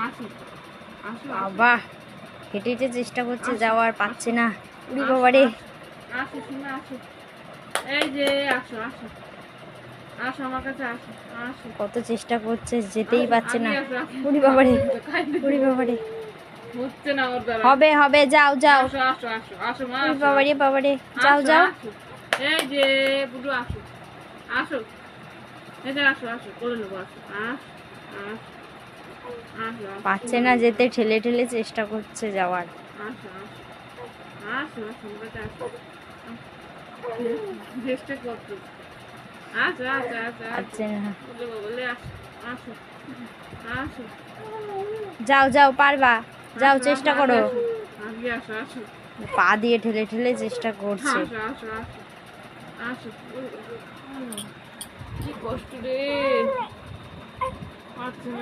আসো আসো বাবা হেঁটে হেঁটে চেষ্টা করছে যাওয়ার, পাচ্ছে না। উড়ি বাবারে, আসো শোনা আসো। এই যে আসো আসো আসো আমার কাছে আসো আসো। কত চেষ্টা করছে, যেতেই পারছে না। আগে আসো, আগে। উড়ি বাবারে, খাইতে উড়ি বাবারে। হচ্ছে না ওর দ্বারা। হবে হবে, যাও যাও। আসো আসো আসো আসো মা উড়ি আসো, বাবারে আসো। বাবারে, যাও আসো, যাও। আসো। এই যে বুড়ো আসো আসো। এই যে আসো আসো করে নেবো আসো আসো আসো আসো আসো। পাচ্ছে না যেতে, ঠেলে ঠেলে চেষ্টা করছে যাওয়ার। আসো আসো আসো আসো আমার কাছে আসো। চেষ্টা করতো। আসো আসো আসো আসো। পাচ্ছে না। বলে বলে আসো আসো আসো। যাও যাও, পারবা, যাও আসো, চেষ্টা আসো, করো। আগে আসো আসো পা দিয়ে ঠেলে ঠেলে চেষ্টা করছে। আসো আসো আসো আসো। কি কষ্ট রে, পারছি না।